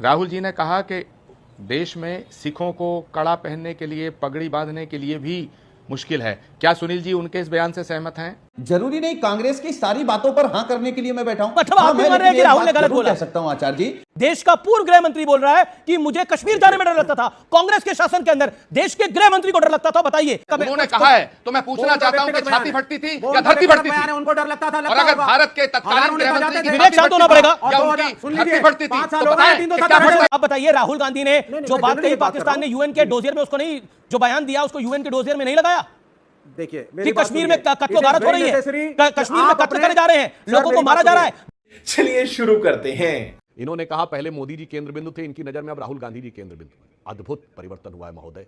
राहुल जी ने कहा कि देश में सिखों को कड़ा पहनने के लिए, पगड़ी बांधने के लिए भी मुश्किल है। क्या सुनील जी उनके इस बयान से सहमत हैं? जरूरी नहीं कांग्रेस की सारी बातों पर हां करने के लिए मैं बैठा हूं। मतलब आप भी मान रहे हैं कि राहुल ने गलत बोला? कह सकता हूं आचार्य जी, देश का पूर्व गृह मंत्री बोल रहा है कि मुझे कश्मीर जाने में डर लगता था। कांग्रेस के शासन के अंदर देश के गृह मंत्री को डर लगता था। बताइए, उन्होंने कहा है तो मैं पूछना चाहता हूं कि छाती फटती थी या धरती फटती थी? उनको डर लगता था। और अगर भारत के तत्कालीन गृह मंत्री की विवेक शांत होना पड़ेगा। या उनकी धरती फटती थी तो बताएं। आप बताइए, राहुल गांधी ने जो बात कही पाकिस्तान ने यूएन के डोजियर में, उसको नहीं, जो बयान दिया उसको यूएन के डोजियर में नहीं लगाया देखिए कि कश्मीर में कत्लोगारत हो रही है, कश्मीर में कत्ल करे जा रहे हैं, लोगों को मारा जा रहा है। चलिए शुरू करते हैं। इन्होंने कहा पहले मोदी जी केंद्र बिंदु थे, इनकी नजर में अब राहुल गांधी जी केंद्र बिंदु हैं। अद्भुत परिवर्तन हुआ है महोदय।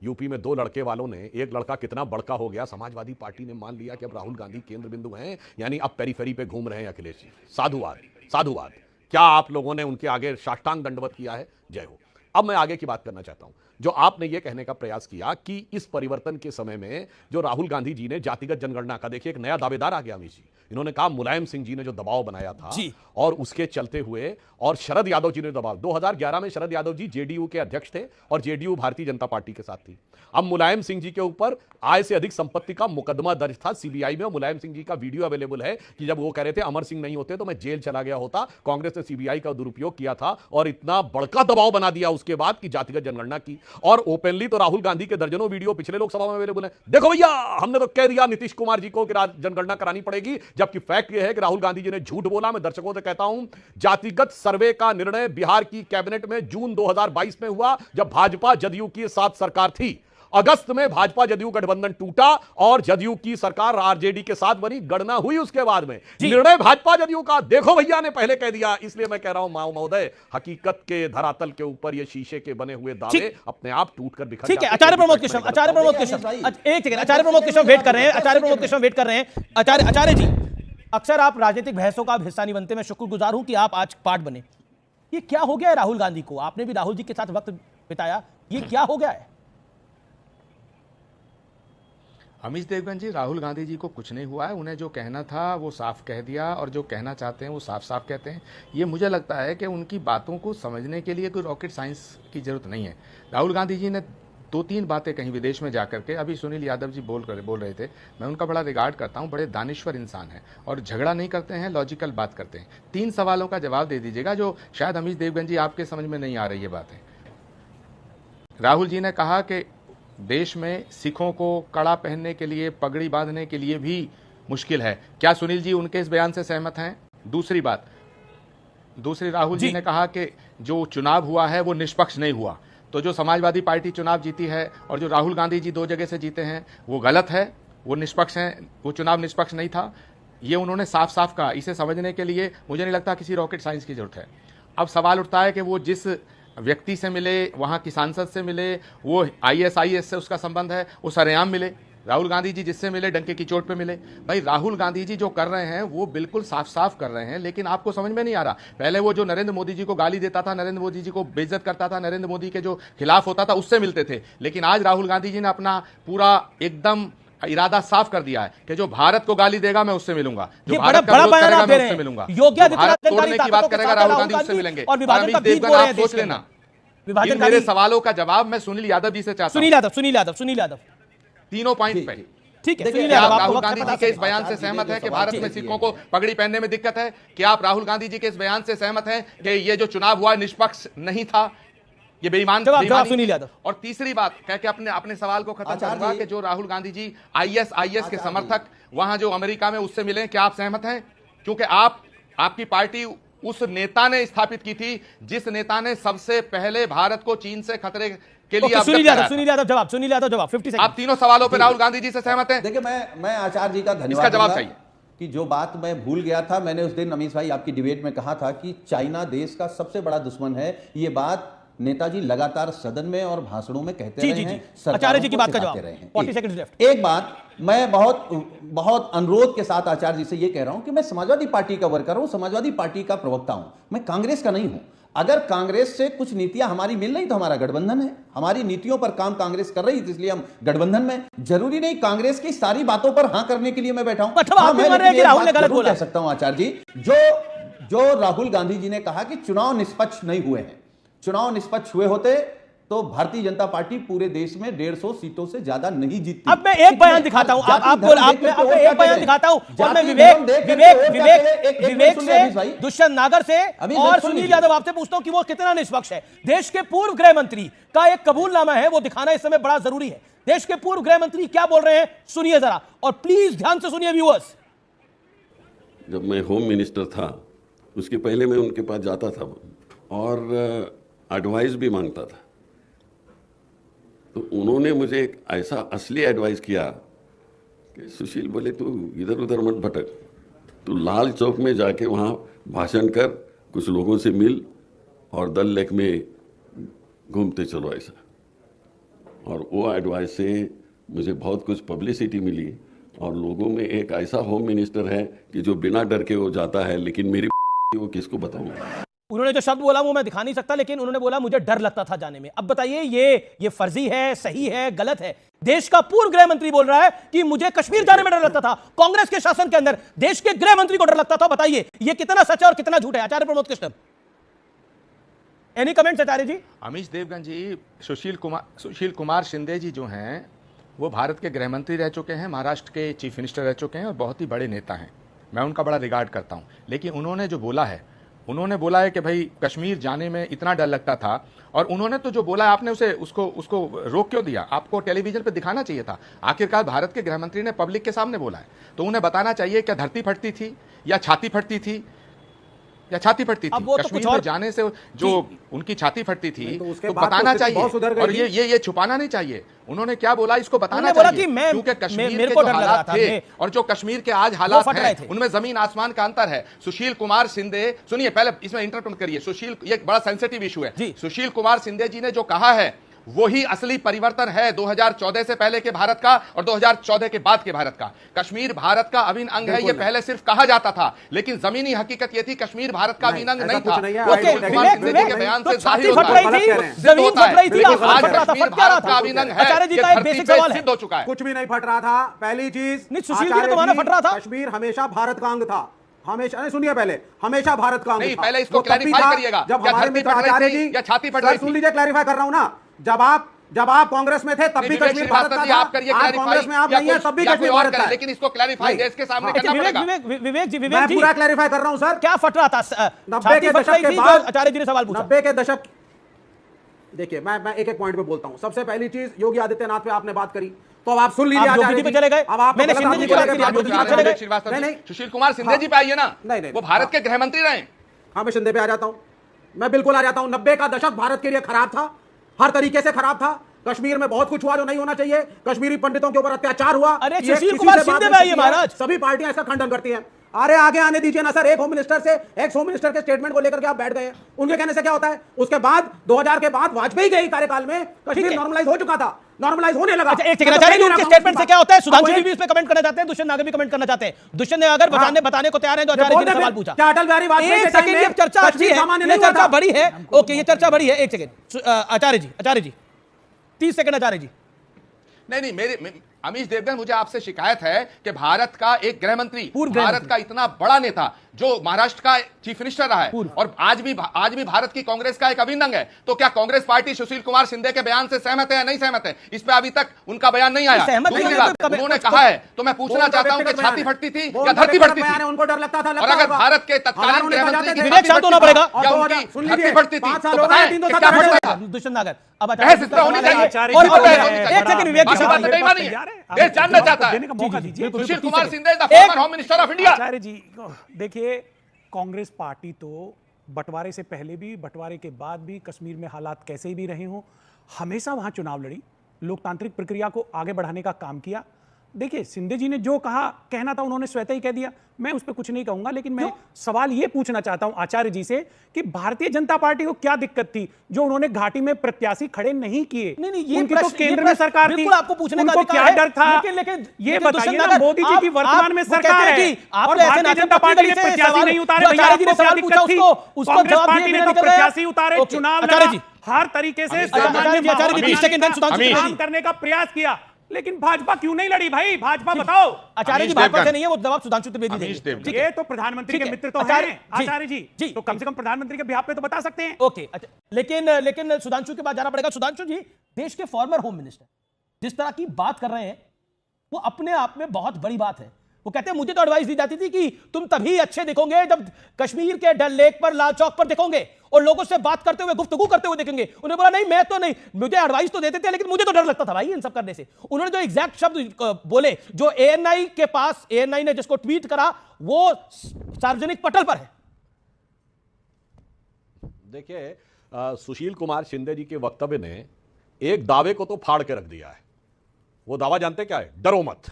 यूपी में 2 लड़के वालों ने, एक लड़का कितना बड़का हो गया, समाजवादी पार्टी ने मान लिया कि अब राहुल गांधी केंद्र बिंदु हैं, यानी अब पेरीफेरी पे घूम रहे हैं अखिलेश जी। साधुवाद, साधुवाद। क्या आप लोगों ने उनके आगे साष्टांग दंडवत किया है? जय हो। अब मैं आगे की बात करना चाहता हूं। जो आपने ये कहने का प्रयास किया कि इस परिवर्तन के समय में जो राहुल गांधी जी ने जातिगत जनगणना का, देखिए एक नया दावेदार आ गया अमित जी। इन्होंने कहा मुलायम सिंह जी ने जो दबाव बनाया था और उसके चलते हुए, और शरद यादव जी ने दबाव, 2011 में शरद यादव जी जेडीयू के अध्यक्ष थे और जेडीयू भारतीय जनता पार्टी के साथ थी। अब मुलायम सिंह जी के ऊपर आय से अधिक संपत्ति का मुकदमा दर्ज था सीबीआई में, और मुलायम सिंह जी का वीडियो अवेलेबल है कि जब वो कह रहे थे अमर सिंह नहीं होते तो मैं जेल चला गया होता, कांग्रेस ने सीबीआई का दुरुपयोग किया था और इतना बड़का दबाव बना दिया उसके बाद की जातिगत जनगणना की। और ओपनली तो राहुल गांधी के दर्जनों वीडियो पिछले लोकसभा में अवेलेबल है। देखो भैया, हमने तो कह दिया नीतीश कुमार जी को कि जनगणना करानी पड़ेगी, जबकि फैक्ट यह है कि राहुल गांधी जी ने झूठ बोला। मैं दर्शकों से कहता हूं, जातिगत सर्वे का निर्णय बिहार की कैबिनेट में जून 2022 में हुआ, जब भाजपा जदयू की साथ सरकार थी। अगस्त में भाजपा जदयू गठबंधन टूटा और जदयू की सरकार आरजेडी के साथ बनी, गणना हुई उसके बाद में। निर्णय भाजपा जदयू का, देखो भैया ने पहले कह दिया। इसलिए मैं कह रहा हूं महोदय, हकीकत के धरातल के ऊपर ये शीशे के बने हुए दावे अपने आप टूटकर बिखर जाते हैं। ठीक है, आचार्य प्रमोद कृष्ण, आचार्य प्रमोद कृष्ण, एक सेकंड, आचार्य प्रमोद कृष्ण वेट कर रहे हैं, आचार्य प्रमोद कृष्ण वेट कर रहे हैं। आचार्य जी, अक्सर आप राजनीतिक बहसों का हिस्सा नहीं बनते, मैं शुक्रगुजार हूं कि आप आज पार्ट बने। ये क्या हो गया है राहुल गांधी को? आपने भी राहुल जी के साथ वक्त बिताया, ये क्या हो गया है? अमित देवगन जी, राहुल गांधी जी को कुछ नहीं हुआ है। उन्हें जो कहना था वो साफ कह दिया और जो कहना चाहते हैं वो साफ साफ कहते हैं। ये मुझे लगता है कि उनकी बातों को समझने के लिए कोई रॉकेट साइंस की जरूरत नहीं है। राहुल गांधी जी ने 2-3 बातें कहीं विदेश में जाकर के, अभी सुनील यादव जी बोल रहे थे, मैं उनका बड़ा रिगार्ड करता हूं, बड़े दानिश्वर इंसान हैं और झगड़ा नहीं करते हैं, लॉजिकल बात करते हैं। 3 सवालों का जवाब दे दीजिएगा जो शायद अमित देवगन जी आपके समझ में नहीं आ रही है बातें। राहुल जी ने कहा कि देश में सिखों को कड़ा पहनने के लिए, पगड़ी बांधने के लिए भी मुश्किल है। क्या सुनील जी उनके इस बयान से सहमत हैं? दूसरी बात, राहुल जी ने कहा कि जो चुनाव हुआ है वो निष्पक्ष नहीं हुआ। तो जो समाजवादी पार्टी चुनाव जीती है और जो राहुल गांधी जी 2 जगह से जीते हैं वो गलत है, वो निष्पक्ष हैं, वो चुनाव निष्पक्ष नहीं था। ये उन्होंने साफ साफ कहा। इसे समझने के लिए मुझे नहीं लगता किसी रॉकेट साइंस की जरूरत है। अब सवाल उठता है कि वो जिस व्यक्ति से मिले, वहाँ की सांसद से मिले, वो ISIS से उसका संबंध है, वो सरेआम मिले। राहुल गांधी जी जिससे मिले डंके की चोट पे मिले। भाई राहुल गांधी जी जो कर रहे हैं वो बिल्कुल साफ साफ कर रहे हैं, लेकिन आपको समझ में नहीं आ रहा। पहले वो जो नरेंद्र मोदी जी को गाली देता था, नरेंद्र मोदी जी को बेइज्जत करता था, नरेंद्र मोदी के जो खिलाफ होता था उससे मिलते थे। लेकिन आज राहुल गांधी जी ने अपना पूरा एकदम इरादा साफ कर दिया है कि जो भारत को गाली देगा मैं उससे मिलूंगा, जो भारत का विरोध करेगा मैं उससे मिलूंगा, भारत तोड़ने की बात करेगा राहुल गांधी उससे मिलेंगे। अमित देवगन आप सोच लेना, इन मेरे सवालों का जवाब मैं सुनील यादव जी से चाहता हूं। सुनील यादव तीनों पॉइंट पे। ठीक है, क्या आप राहुल गांधी जी के इस बयान से सहमत है कि भारत में सिखों को पगड़ी पहनने में दिक्कत है? क्या आप राहुल गांधी जी के इस बयान से सहमत हैं कि ये जो चुनाव हुआ निष्पक्ष नहीं था, ये बेईमान? सुनील यादव। और तीसरी बात कह के अपने सवाल को खत्म करूंगा कि जो राहुल गांधी जी ISIS के समर्थक वहां जो अमेरिका में उससे मिले, क्या आप सहमत हैं? क्योंकि आपकी पार्टी उस नेता ने स्थापित की थी जिस नेता ने सबसे पहले भारत को चीन से खतरे के लिए सुनील यादव जवाब 50 सेकंड। आप तीनों सवालों पर राहुल गांधी जी से सहमत हैं? देखिए मैं आचार्य जी का धन्यवाद, इसका जवाब चाहिए कि जो बात मैं भूल गया था, मैंने उस दिन अमीश भाई आपकी डिबेट में कहा था कि चाइना देश का सबसे बड़ा दुश्मन है। ये बात नेताजी लगातार सदन में और भाषणों में कहते रहे हैं, आचार्य जी की बात का जवाब। 40 सेकंड लेफ्ट। एक बात मैं बहुत अनुरोध के साथ आचार्य जी से ये कह रहा हूं कि मैं समाजवादी पार्टी का वर्कर हूं, समाजवादी पार्टी का प्रवक्ता हूं, मैं कांग्रेस का नहीं हूं। अगर कांग्रेस से कुछ नीतियां हमारी मिल रही तो हमारा गठबंधन है, हमारी नीतियों पर काम कांग्रेस कर रही थी इसलिए हम गठबंधन में। जरूरी नहीं कांग्रेस की सारी बातों पर हां करने के लिए मैं बैठा हूं। कह सकता हूं आचार्य जी, जो राहुल गांधी जी ने कहा कि चुनाव निष्पक्ष नहीं हुए हैं, चुनाव निष्पक्ष हुए होते तो भारतीय जनता पार्टी पूरे देश में 150 सीटों से ज्यादा नहीं जीतती। अब मैं एक बयान दिखाता हूं, आप एक बयान दिखाता हूं और मैं विवेक से, दुष्यंत नागर से और सुनील यादव आपसे पूछता हूं कि वो कितना निष्पक्ष है। देश के पूर्व गृह मंत्री का एक कबूलनामा है, वो दिखाना इस समय बड़ा जरूरी है। देश के पूर्व गृह मंत्री क्या बोल रहे हैं, सुनिए जरा, और प्लीज ध्यान से सुनिए व्यूअर्स। जब मैं होम मिनिस्टर था उसके पहले मैं उनके पास जाता था और एडवाइस भी मांगता था, तो उन्होंने मुझे एक ऐसा असली एडवाइस किया कि सुशील बोले तू इधर उधर मत भटक, तू लाल चौक में जाके वहाँ भाषण कर, कुछ लोगों से मिल और दल लेक में घूमते चलो ऐसा। और वो एडवाइस से मुझे बहुत कुछ पब्लिसिटी मिली और लोगों में एक ऐसा होम मिनिस्टर है कि जो बिना डर के वो जाता है, लेकिन मेरी वो किसको बताऊंगा। उन्होंने जो शब्द बोला वो मैं दिखा नहीं सकता, लेकिन उन्होंने बोला मुझे डर लगता था जाने में। अब बताइए ये फर्जी है, सही है, गलत है? देश का पूर्व गृह मंत्री बोल रहा है कि मुझे कश्मीर जाने में डर लगता था। कांग्रेस के शासन के अंदर देश के गृह मंत्री को डर लगता था। बताइए ये कितना सच है और कितना झूठ है? आचार्य प्रमोद कृष्णन, एनी कमेंट्स आचार्य जी? अमीश देवगन जी, सुशील कुमार शिंदे जी जो हैं वो भारत के गृह मंत्री रह चुके हैं, महाराष्ट्र के चीफ मिनिस्टर रह चुके हैं और बहुत ही बड़े नेता हैं। मैं उनका बड़ा रिगार्ड करता हूं। लेकिन उन्होंने जो बोला है, उन्होंने बोला है कि भाई कश्मीर जाने में इतना डर लगता था, और उन्होंने तो जो बोला है आपने उसको रोक क्यों दिया? आपको टेलीविजन पे दिखाना चाहिए था। आखिरकार भारत के गृह मंत्री ने पब्लिक के सामने बोला है, तो उन्हें बताना चाहिए क्या धरती फटती थी या छाती फटती थी या छाती फटती थी। तो कश्मीर में जाने से जो उनकी छाती फटती थी तो बताना चाहिए, और ये छुपाना नहीं चाहिए। उन्होंने क्या बोला इसको बताना चाहिए, क्योंकि कश्मीर के जो हालात थे और जो कश्मीर के आज हालात हैं उनमें जमीन आसमान का अंतर है। सुशील कुमार शिंदे, सुनिए पहले इसमें इंटरप्ट करिए, सुशील, ये बड़ा सेंसिटिव इशू है। सुशील कुमार शिंदे जी ने जो कहा है वही असली परिवर्तन है 2014 से पहले के भारत का और 2014 के बाद के भारत का। कश्मीर भारत का अभिन्न अंग है, ये पहले सिर्फ कहा जाता था, लेकिन जमीनी हकीकत ये थी कश्मीर भारत का अभिन्न अंग नहीं था। के बयान से जाहिर होता है, आज कश्मीर भारत का अभिन्न अंग है, ये धरती पे सिद्ध हो चुका है। कुछ भी नहीं फट रहा था। पहली चीज, सुशील जी तुम्हारा फट रहा था। कश्मीर हमेशा भारत का अंग था, हमेशा। सुनिए पहले, हमेशा भारत का अंग नहीं, था। पहले इसको क्लैरिफाई करिएगा, जब हमारे मित्र आचार्य जी, या छाती फट रही थी? सुन लीजिए, क्लैरिफाई कर रहा हूं ना। जब आप कांग्रेस में थे तब भी कश्मीर भारत का था। आप करिए आज कांग्रेस में आप नहीं है तब भी कश्मीर भारत का है। लेकिन इसको क्लैरिफाई देश के सामने करना पड़ेगा। विवेक जी, मैं पूरा क्लैरिफाई कर रहा हूं सर। क्या फट रहा था? 90 के दशक के बाद आचार्य जी ने सवाल पूछा। 90 के दशक, देखिए मैं एक एक पॉइंट पे बोलता हूं। सबसे पहली चीज, योगी आदित्यनाथ पे आपने बात करी, तो अब आप सुन लीजिए। आचार्य जी पे चले गए, अब आप मैंने शिंदे जी को लेकर नहीं, सुशील कुमार शिंदे जी पे आइए ना, नहीं, वो भारत के गृह मंत्री रहे। हाँ, मैं शिंदे पे आ जाता हूं, मैं बिल्कुल आ जाता हूं। 90 का दशक भारत के लिए खराब था, हर तरीके से खराब था। कश्मीर में बहुत कुछ हुआ जो नहीं होना चाहिए। कश्मीरी पंडितों के ऊपर अत्याचार हुआ। अरे सुशील कुमार शिंदे पे आइए महाराज। सभी पार्टियां इसका खंडन करती हैं। अरे आगे आने दीजिए ना सर। एक होम मिनिस्टर के स्टेटमेंट को लेकर के आप बैठ गए। उनके कहने से क्या होता है? उसके बाद 2000 के बाद वाजपेयी के कार्यकाल में कश्मीर नॉर्मलाइज हो चुका था, नॉर्मलाइज होने लगा। अच्छा, एक सेकंड, आचार्य जी उनके स्टेटमेंट से क्या होता है? सुधांशु जी भी इस पे कमेंट करना चाहते हैं, दुष्यंत नागर भी कमेंट करना चाहते हैं। दुष्यंत ने अगर बताने को तैयार है तो आचार्य जी ने सवाल पूछा। क्या अटल बिहारी वाजपेयी एक सेकंड, ये चर्चा अच्छी है, ये चर्चा बड़ी है। ओके, ये चर्चा बड़ी है। एक सेकंड आचार्य जी 30 सेकंड आचार्य जी। नहीं, अमीश देवगन, मुझे आपसे शिकायत है कि भारत का एक गृह मंत्री, भारत का इतना बड़ा नेता जो महाराष्ट्र का चीफ मिनिस्टर रहा है और आज भी भारत की कांग्रेस का एक अभिन्न अंग है, तो क्या कांग्रेस पार्टी सुशील कुमार शिंदे के बयान से सहमत है या नहीं सहमत है? इस पे अभी तक उनका बयान नहीं आया। दूसरी बात, उन्होंने कहा है, तो मैं पूछना चाहता हूं कि छाती फटती थी या धरती फटती थी? उनको डर लगता था। और अगर भारत के तत्कालीन गृह मंत्री की विवेक शांत होना पड़ेगा या उनकी धरती फटती थी तो बताएं कि क्या फट रहा था? दुष्यंत नागर, अब बहस इस तरह होनी चाहिए। एक सेकंड विवेक बाकी बात बेईमानी है, देश जानना चाहता है। Sushil Kumar Shinde the former home minister of India. Acharya ji देखिए, कांग्रेस पार्टी तो बंटवारे से पहले भी, बंटवारे के बाद भी, कश्मीर में हालात कैसे भी रहे हों, हमेशा वहां चुनाव लड़ी, लोकतांत्रिक प्रक्रिया को आगे बढ़ाने का काम किया। देखिए, शिंदे जी ने जो कहना था उन्होंने स्वतः ही कह दिया। मैं उस पर कुछ नहीं कहूंगा, लेकिन मैं सवाल ये पूछना चाहता हूं आचार्य जी से कि भारतीय जनता पार्टी को क्या दिक्कत थी जो उन्होंने घाटी में प्रत्याशी खड़े नहीं किए? नहीं, ये उनकी तो केंद्र में सरकार थी, आपको पूछने का क्या डर था? लेकिन ये बताइए ना, मोदी जी की वर्तमान में सरकार है और भारतीय जनता पार्टी ने प्रत्याशी नहीं उतारे। कांग्रेस पार्टी ने तो प्रत्याशी उतारे, चुनाव लड़ा, हर तरीके से काम करने का प्रयास किया। लेकिन भाजपा क्यों नहीं लड़ी भाई? भाजपा बताओ। आचार्य जी अमीश भाजपा देवगन। से नहीं है, वो जवाब सुधांशु त्रिवेदी अमीश देंगे। देवगन। ठीक है। ये तो प्रधानमंत्री ठीक के है। मित्र तो आचार्य हैं जी, आचार्य जी, जी, तो कम से कम प्रधानमंत्री के बिहाफ पे तो बता सकते हैं। ओके, अच्छा, लेकिन सुधांशु के पास जाना पड़ेगा। सुधांशु जी, देश के फॉर्मर होम मिनिस्टर जिस तरह की बात कर रहे हैं वो अपने आप में बहुत बड़ी बात है। वो कहते हैं मुझे तो एडवाइस दी जाती थी कि तुम तभी अच्छे दिखोगे जब कश्मीर के डल लेक पर, लाल चौक पर दिखोगे और लोगों से बात करते हुए, गुफ्तगू करते हुए देखेंगे। उन्होंने बोला नहीं, मैं तो नहीं, मुझे एडवाइस तो देते थे लेकिन मुझे तो डर लगता था भाई इन सब करने से। उन्होंने जो एग्जैक्ट शब्द बोले, जो एएनआई के पास, एएनआई ने जिसको ट्वीट करा, वो सार्वजनिक पटल पर है। देखिए, सुशील कुमार शिंदे जी के वक्तव्य ने एक दावे को तो फाड़ के रख दिया है। वो दावा जानते क्या है? डरो मत।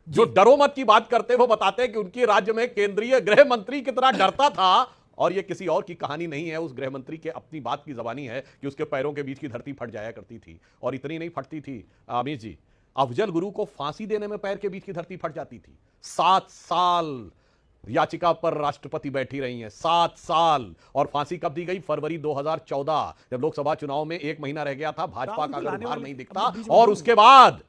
जो डरो मत की बात करते हैं वो बताते हैं कि उनके राज्य में केंद्रीय गृह मंत्री कितना डरता था, और ये किसी और की कहानी नहीं है। उस गृह मंत्री के अपनी बात की जबानी है कि उसके पैरों के बीच की धरती फट जाया करती थी, और इतनी नहीं फटती थी अमीश जी, अफजल गुरु को फांसी देने में पैर के बीच की धरती फट जाती थी। 7 साल याचिका पर राष्ट्रपति बैठी रही हैं, 7 साल। और फांसी कब दी गई? फरवरी 2014, जब लोकसभा चुनाव में 1 महीना रह गया था, भाजपा का अगर उभार नहीं दिखता। और उसके बाद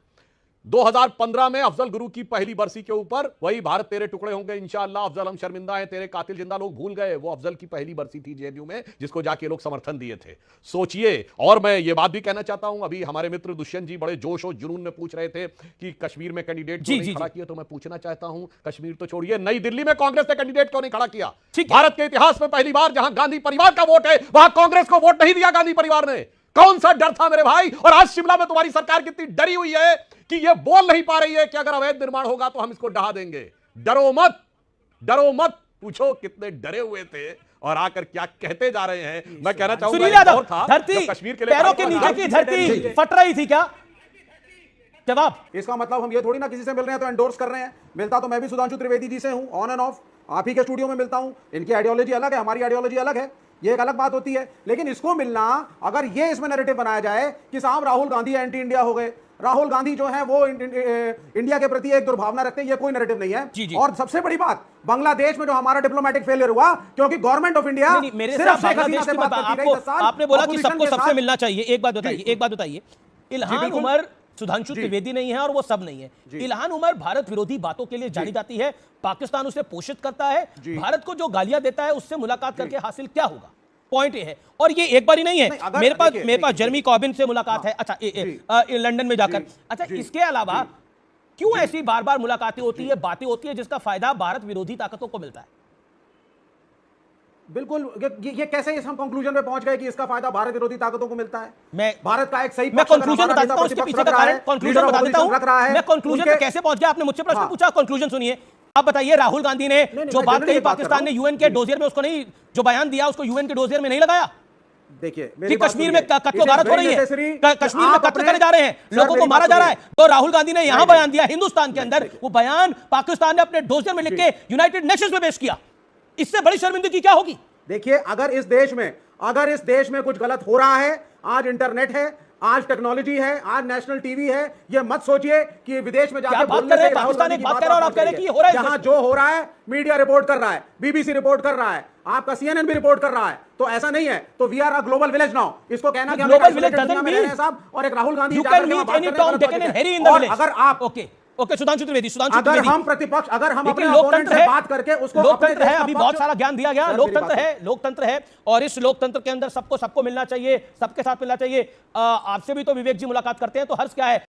2015 में अफजल गुरु की पहली बरसी के ऊपर वही भारत तेरे टुकड़े होंगे इंशाअल्लाह, अफजल हम शर्मिंदा है, तेरे कातिल जिंदा, लोग भूल गए। वो अफजल की पहली बरसी थी जेएनयू में, जिसको जाके लोग समर्थन दिए थे। सोचिए। और मैं ये बात भी कहना चाहता हूं, अभी हमारे मित्र दुष्यंत जी बड़े जोश और जुनून में पूछ रहे थे कि कश्मीर में कैंडिडेट क्यों नहीं खड़ा किया, तो मैं पूछना चाहता हूं, कश्मीर तो छोड़िए, नई दिल्ली में कांग्रेस ने कैंडिडेट क्यों नहीं खड़ा किया? भारत के इतिहास में पहली बार जहां गांधी परिवार का वोट है, वहां कांग्रेस को वोट नहीं दिया गांधी परिवार ने। कौन सा डर था मेरे भाई? और आज शिमला में तुम्हारी सरकार कितनी डरी हुई है कि ये बोल नहीं पा रही है कि अगर अवैध निर्माण होगा तो हम इसको ढहा देंगे। डरो मत, डरो मत। पूछो कितने डरे हुए थे और आकर क्या कहते जा रहे हैं। मैं कहना चाहूंगा, सुनील यादव, था धरती, कश्मीर के लिए पैरों के नीचे की धरती फट रही थी क्या? जवाब। इसका मतलब हम ये थोड़ी ना किसी से मिल रहे हैं तो एंडोर्स कर रहे हैं। मिलता तो मैं भी सुधांशु त्रिवेदी जी से हूं, ऑन एंड ऑफ। आप ही के स्टूडियो में मिलता हूं। इनकी आइडियोलॉजी अलग है, हमारी आइडियोलॉजी अलग है, ये एक अलग बात होती है। लेकिन इसको मिलना, अगर ये इसमें नैरेटिव बनाया जाए कि साहब राहुल गांधी एंटी इंडिया हो गए, राहुल गांधी जो है वो इंडिया के प्रति एक दुर्भावना रखते हैं, ये कोई नैरेटिव नहीं है। जी। और सबसे बड़ी बात, बांग्लादेश में जो हमारा डिप्लोमेटिक फेलियर हुआ, क्योंकि गवर्नमेंट ऑफ इंडिया सिर्फ शेख हसीना से बात करती रही 10 साल। आपने बोला कि opposition सबको के सबसे साथ- मिलना चाहिए। एक बात बताइए, इल्हान उमर सुधांशु त्रिवेदी नहीं है और वो सब नहीं है। इल्हान उमर भारत विरोधी बातों के लिए जानी जाती है, पाकिस्तान उसे पोषित करता है, भारत को जो गालियां देता है उससे मुलाकात करके हासिल क्या होगा? पॉइंट ये है। और ये एक बार ही नहीं है, मेरे पास जेरेमी कॉर्बिन से मुलाकात है, अच्छा लंदन में जाकर। अच्छा, इसके अलावा क्यों ऐसी बार बार मुलाकातें होती है, बातें होती है जिसका फायदा भारत विरोधी ताकतों को मिलता है? बिल्कुल, ये कैसे हम कंक्लूजन पे पहुंच गए कि इसका फायदा भारत विरोधी ताकतों को मिलता है? मैं भारत का एक सही मैं कंक्लूजन बता देता हूं, उसके पीछे का कारण कंक्लूजन बता देता हूं। मैं कंक्लूजन पे कैसे पहुंच गया, आपने मुझसे प्रश्न पूछा, कंक्लूजन सुनिए। आप बताइए, राहुल गांधी ने जो बात कही पाकिस्तान ने यूएन के डोजियर में, उसको नहीं, जो बयान दिया उसको यूएन के डोजियर में नहीं लगाया देखिए कि कश्मीर में कत्लोगारत हो रही है, कश्मीर में कत्ल करे जा रहे हैं, लोगों को मारा जा रहा है। तो राहुल गांधी ने यहां बयान दिया हिंदुस्तान के अंदर, वो बयान पाकिस्तान ने अपने डोजियर में लिख के यूनाइटेड नेशंस में पेश किया। इससे बड़ी शर्मिंदगी क्या होगी? देखिए, अगर इस देश में कुछ गलत हो रहा है, आज इंटरनेट है, आज टेक्नोलॉजी है, आज नेशनल टीवी है, ये मत सोचिए कि विदेश में जाकर बोलने से पाकिस्तान एक बात कर रहा है और आप कह रहे हैं कि हो रहा है। यहां जो हो रहा है मीडिया रिपोर्ट कर रहा है, बीबीसी रिपोर्ट कर रहा है, आपका सीएनएन भी रिपोर्ट कर रहा है। तो ऐसा नहीं है, तो we are a global village now. इसको कहना कि हम ग्लोबल विलेज डजंट मीन साहब और एक Rahul Gandhi you can meet any Tom Dick and Harry in the village. अगर आप ओके सुधांशु त्रिवेदी, अगर हम प्रतिपक्ष, अगर हम अपने लोकतंत्र से है, बात करके उसको लोकतंत्र है, अभी बहुत सारा ज्ञान दिया गया, लोकतंत्र है और इस लोकतंत्र के अंदर सबको मिलना चाहिए, सबके साथ मिलना चाहिए। आपसे भी तो विवेक जी मुलाकात करते हैं, तो हर्ष क्या है?